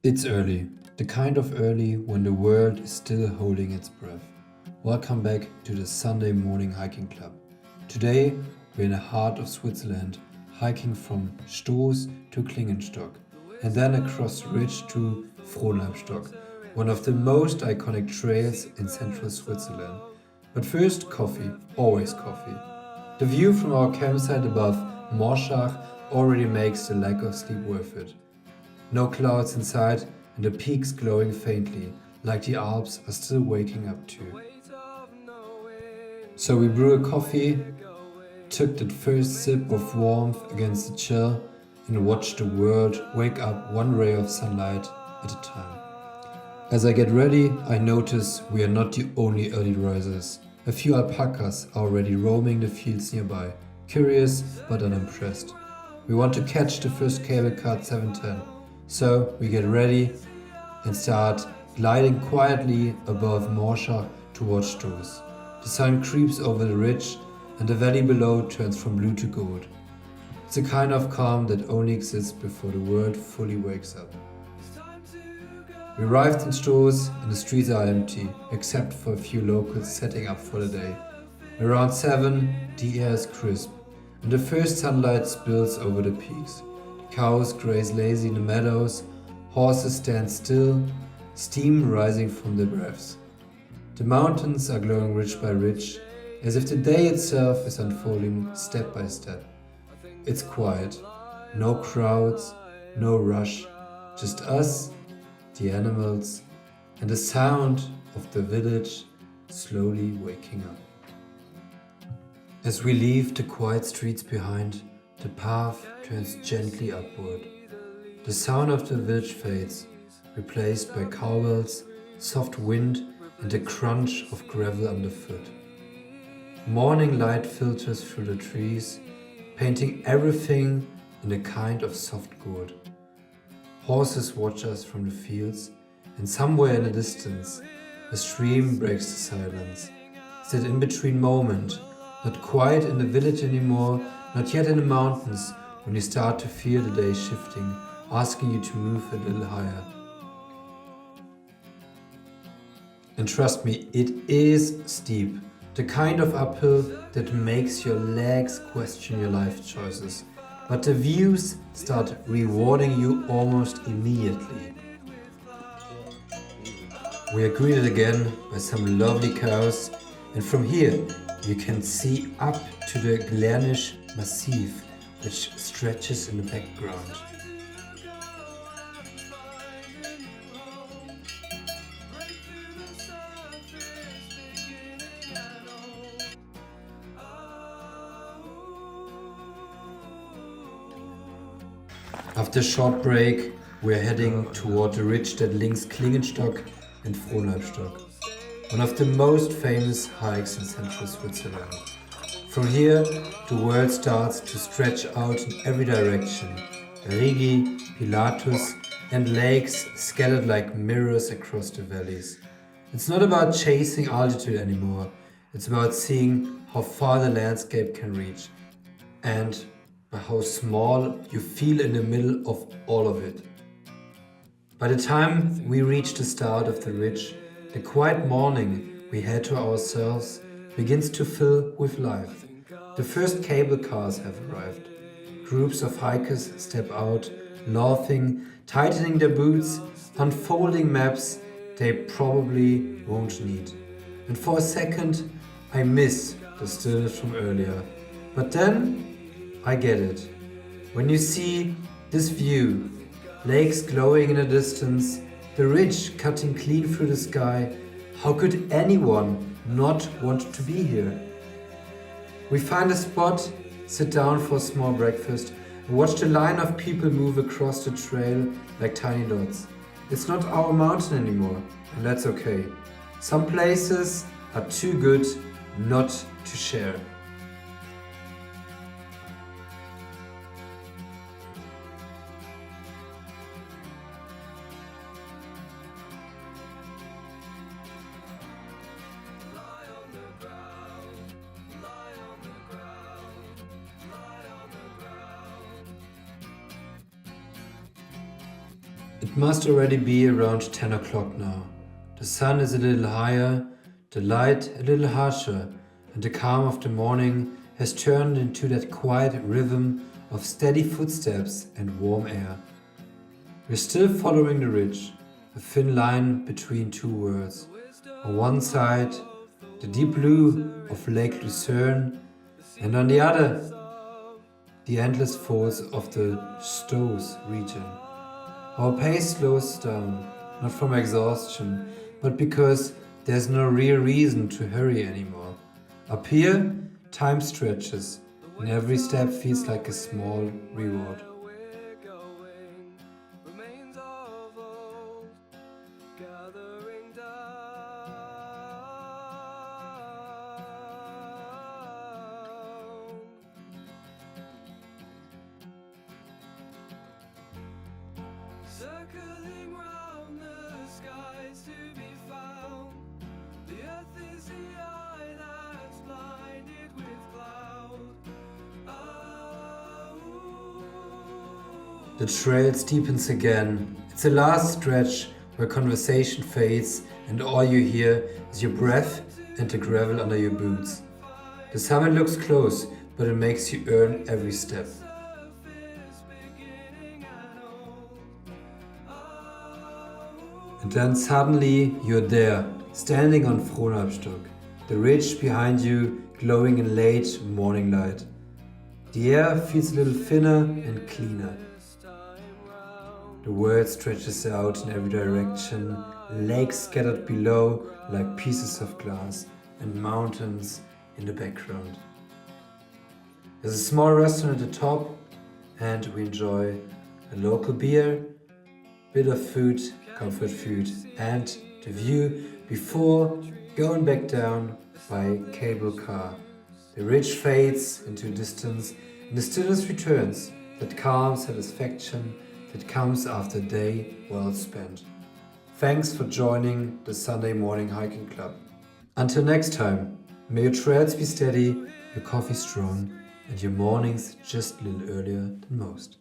It's early, the kind of early when the world is still holding its breath. Welcome back to the Sunday Morning Hiking Club. Today we're in the heart of Switzerland, hiking from Stoß to Klingenstock and then across the ridge to Fronalpstock, one of the most iconic trails in central Switzerland. But first, coffee, always coffee. The view from our campsite above Morschach already makes the lack of sleep worth it. No clouds in sight, and the peaks glowing faintly, like the Alps are still waking up too. So we brew a coffee, took that first sip of warmth against the chill, and watched the world wake up one ray of sunlight at a time. As I get ready, I notice we are not the only early risers. A few alpacas are already roaming the fields nearby, curious but unimpressed. We want to catch the first cable car at 7:10. So we get ready and start gliding quietly above Morscha towards Stoß. The sun creeps over the ridge and the valley below turns from blue to gold. It's a kind of calm that only exists before the world fully wakes up. We arrived in Stoß and the streets are empty, except for a few locals setting up for the day. Around 7, the air is crisp and the first sunlight spills over the peaks. Cows graze lazy in the meadows, horses stand still, steam rising from their breaths. The mountains are glowing ridge by ridge, as if the day itself is unfolding step by step. It's quiet, no crowds, no rush, just us, the animals, and the sound of the village slowly waking up. As we leave the quiet streets behind, the path turns gently upward. The sound of the village fades, replaced by cowbells, soft wind, and the crunch of gravel underfoot. Morning light filters through the trees, painting everything in a kind of soft gold. Horses watch us from the fields, and somewhere in the distance, a stream breaks the silence. It's that in-between moment, not quiet in the village anymore, not yet in the mountains, when you start to feel the day shifting, asking you to move a little higher. And trust me, it is steep. The kind of uphill that makes your legs question your life choices. But the views start rewarding you almost immediately. We are greeted again by some lovely cows, and from here you can see up to the Glernisch Massiv, which stretches in the background. After a short break, we're heading toward the ridge that links Klingenstock and Fronalpstock, one of the most famous hikes in central Switzerland. From here, the world starts to stretch out in every direction. Rigi, Pilatus, and lakes scattered like mirrors across the valleys. It's not about chasing altitude anymore, it's about seeing how far the landscape can reach and by how small you feel in the middle of all of it. By the time we reach the start of the ridge, the quiet morning we had to ourselves begins to fill with life. The first cable cars have arrived. Groups of hikers step out, laughing, tightening their boots, unfolding maps they probably won't need. And for a second, I miss the stillness from earlier. But then, I get it. When you see this view, lakes glowing in the distance, the ridge cutting clean through the sky, how could anyone not want to be here? We find a spot, sit down for a small breakfast, and watch the line of people move across the trail like tiny dots. It's not our mountain anymore, and that's okay. Some places are too good not to share. It must already be around 10 o'clock now. The sun is a little higher, the light a little harsher, and the calm of the morning has turned into that quiet rhythm of steady footsteps and warm air. We're still following the ridge, a thin line between two worlds. On one side, the deep blue of Lake Lucerne, and on the other, the endless folds of the Stows region. Our pace slows down, not from exhaustion, but because there's no real reason to hurry anymore. Up here, time stretches, and every step feels like a small reward. Circling round the skies to be found. The earth is the eye that's blinded with cloud. The trail steepens again. It's the last stretch where conversation fades and all you hear is your breath and the gravel under your boots. The summit looks close, but it makes you earn every step. And then suddenly you're there, standing on Fronalpstock, the ridge behind you glowing in late morning light. The air feels a little thinner and cleaner. The world stretches out in every direction, lakes scattered below like pieces of glass, and mountains in the background. There's a small restaurant at the top, and we enjoy a local beer, bit of food, comfort food, and the view before going back down by cable car. The ridge fades into distance and the stillness returns, that calm satisfaction that comes after a day well spent. Thanks for joining the Sunday Morning Hiking Club. Until next time, may your trails be steady, your coffee strong, and your mornings just a little earlier than most.